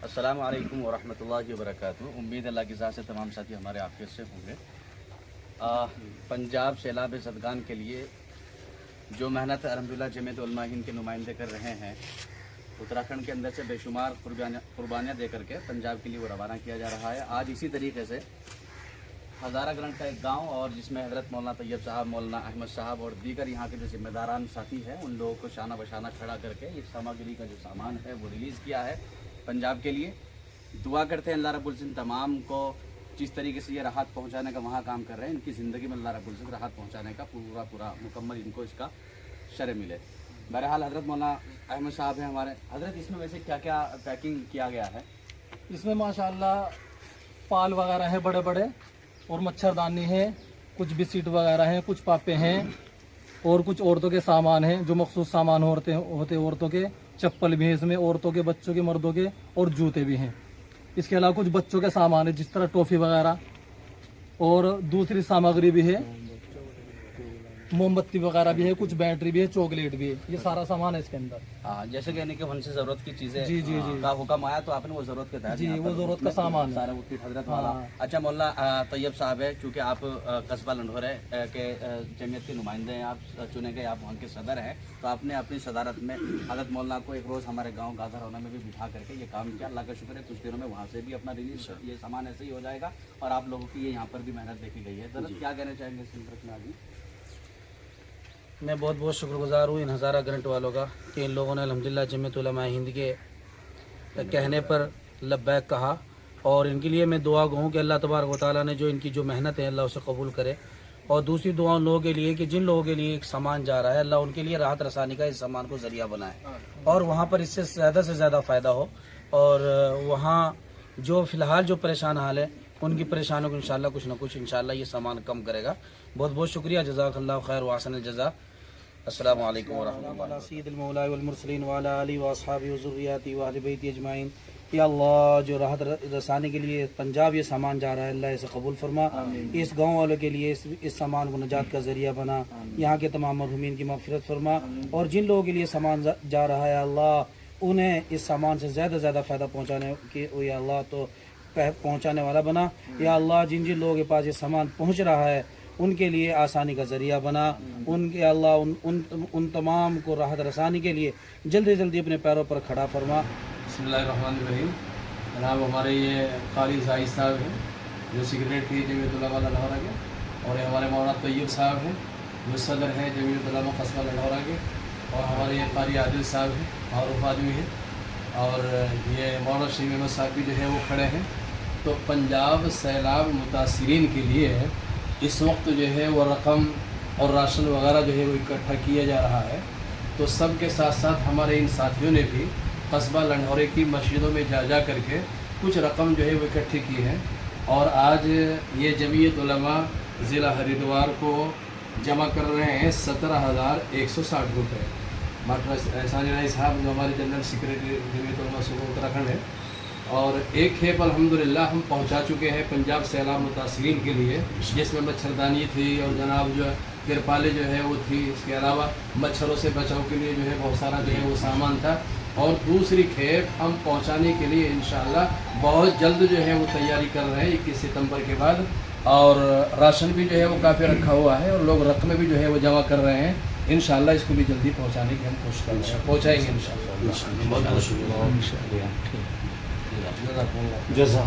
السلام علیکم ورحمۃ اللہ وبرکاتہ۔ امید اللہ کی ذات سے تمام ساتھی ہمارے عافیت سے ہوں گے۔ پنجاب سیلاب زدگان کے لیے جو محنت الحمدللہ جمعیت علماء ہند کے نمائندے کر رہے ہیں، اتراکھنڈ کے اندر سے بے شمار قربانیاں دے کر کے پنجاب کے لیے وہ روانہ کیا جا رہا ہے۔ آج اسی طریقے سے ہزارہ گرنٹ کا ایک گاؤں اور جس میں حضرت مولانا طیب صاحب، مولانا احمد صاحب اور دیگر یہاں کے جو ذمہ داران ساتھی ہیں، ان لوگوں کو شانہ بشانہ کھڑا کر کے اس سامگری کا جو سامان ہے وہ ریلیز کیا ہے پنجاب کے لیے۔ دعا کرتے ہیں اللہ رب العزت تمام کو جس طریقے سے یہ راحت پہنچانے کا وہاں کام کر رہے ہیں، ان کی زندگی میں اللہ رب العزت راحت پہنچانے کا پورا مکمل ان کو اس کا شرع ملے۔ بہرحال حضرت مولانا احمد صاحب ہیں ہمارے۔ حضرت اس میں ویسے کیا کیا پیکنگ کیا گیا ہے؟ اس میں ماشاءاللہ پال وغیرہ ہیں بڑے بڑے، اور مچھردانی ہے، کچھ بسکٹ وغیرہ ہیں، کچھ پاپے ہیں، اور کچھ عورتوں کے سامان ہیں جو مخصوص سامان ہوتے عورتوں کے، چپل بھی ہیں اس میں، عورتوں کے، بچوں کے، مردوں کے، اور جوتے بھی ہیں۔ اس کے علاوہ کچھ بچوں کے سامان ہے جس طرح ٹافی وغیرہ، اور دوسری سامگری بھی ہے، موم بتی وغیرہ بھی ہے، کچھ بیٹری بھی ہے، چاکلیٹ بھی ہے، یہ سارا سامان ہے اس کے اندر۔ ہاں، جیسے کہ کہ ان سے ضرورت کی چیزیں جی کا حکم آیا تو آپ نے وہ ضرورت کے تحت جی وہ ضرورت کا سامان ہے سارا وہ کٹ حضرت والا۔ اچھا مولانا طیب صاحب ہے، چونکہ آپ قصبہ لنڈھورے کے جمعیت کے نمائندے ہیں، آپ چنے گئے، آپ وہاں کے صدر ہیں، تو آپ نے اپنی صدارت میں حضرت مولانا کو ایک روز ہمارے گاؤں گادھر ہونا میں بھی بٹھا کر کے یہ کام کیا۔ اللہ کا شکر ہے کچھ دنوں میں وہاں سے بھی اپنا ریلیز یہ سامان ایسے ہی ہو جائے گا، اور آپ لوگوں کی یہ یہاں پر بھی محنت دیکھی گئی ہے۔ حضرت کیا کہنا چاہیں گے اس سلسلے میں آگے؟ میں بہت شکر گزار ہوں ان ہزارہ گرنٹ والوں کا کہ ان لوگوں نے الحمدللہ جمعیت علماء ہند کے کہنے پر لبیک کہا، اور ان کے لیے میں دعا گو ہوں کہ اللہ تبارک و تعالیٰ نے جو ان کی جو محنت ہے اللہ اسے قبول کرے۔ اور دوسری دعا ان لوگوں کے لیے کہ جن لوگوں کے لیے ایک سامان جا رہا ہے، اللہ ان کے لیے راحت رسانی کا اس سامان کو ذریعہ بنائے، اور وہاں پر اس سے زیادہ فائدہ ہو، اور وہاں جو فی الحال جو پریشان حال ہے ان کی پریشانیوں کو انشاءاللہ کچھ نہ کچھ انشاءاللہ یہ سامان کم کرے گا۔ بہت شکریہ، جزاک اللہ خیر واحسن الجزا۔ السلام علیکم ورحمۃ اللہ۔ سید المولا والمرسلین وعلی آلہ واصحابہ وذریاتہ واہل بیت اجمعین۔ یا اللہ جو راحت رسانے کے لیے پنجاب یہ سامان جا رہا ہے، اللہ اسے قبول فرما، اس گاؤں والوں کے لیے اس سامان کو نجات کا ذریعہ بنا، یہاں کے تمام مرحومین کی مغفرت فرما، اور جن لوگوں کے لیے سامان جا رہا ہے اللہ انہیں اس سامان سے زیادہ فائدہ پہنچانے کی یا اللہ تو پہنچانے والا بنا۔ یا اللہ جن لوگوں کے پاس یہ سامان پہنچ رہا ہے ان کے لیے آسانی کا ذریعہ بنا، ان کے اللہ ان تمام کو راحت رسانی کے لیے جلدی اپنے پیروں پر کھڑا فرما۔ بسم اللہ الرحمن الرحیم۔ جناب ہمارے یہ قاری زاہد صاحب ہیں جو سیکریٹری جمعیت علماء لنڈھورا کے، اور یہ ہمارے مولانا طیب صاحب ہیں جو صدر ہیں جمعیت علماء قصبہ لنڈھورا کے، اور ہمارے یہ قاری عادل صاحب ہیں معروف آدمی ہیں، اور یہ مولانا شیم احمد صاحب بھی جو ہے وہ کھڑے ہیں۔ تو پنجاب سیلاب متاثرین کے لیے اس وقت جو ہے وہ رقم اور راشن وغیرہ جو ہے وہ اکٹھا کیا جا رہا ہے۔ تو سب کے ساتھ ساتھ ہمارے ان ساتھیوں نے بھی قصبہ لنڈھورے کی مسجدوں میں جا کر کے کچھ رقم جو ہے وہ اکٹھی کی ہے، اور آج یہ جمعیت علماء ضلع ہریدوار کو جمع کر رہے ہیں 17,160 روپے۔ ڈاکٹر احسان الہی صاحب جو ہمارے جنرل سیکریٹری جمعیت علماء صوبہ اتراکھنڈ ہے، اور ایک کھیپ الحمدللہ ہم پہنچا چکے ہیں پنجاب سیلاب متاثرین کے لیے، جس میں مچھردانی تھی اور جناب جو ترپالیں جو ہے وہ تھی، اس کے علاوہ مچھروں سے بچاؤ کے لیے جو ہے بہت سارا جو ہے وہ سامان تھا، اور دوسری کھیپ ہم پہنچانے کے لیے انشاءاللہ بہت جلد جو ہے وہ تیاری کر رہے ہیں 21 ستمبر کے بعد، اور راشن بھی جو ہے وہ کافی رکھا ہوا ہے، اور لوگ رقمیں بھی جو ہے وہ جمع کر رہے ہیں۔ انشاءاللہ اس کو بھی جلدی پہنچانے کی ہم کوشش کر رہے ہیں، پہنچائیں گے انشاءاللہ۔ بہت شکریہ۔ جزا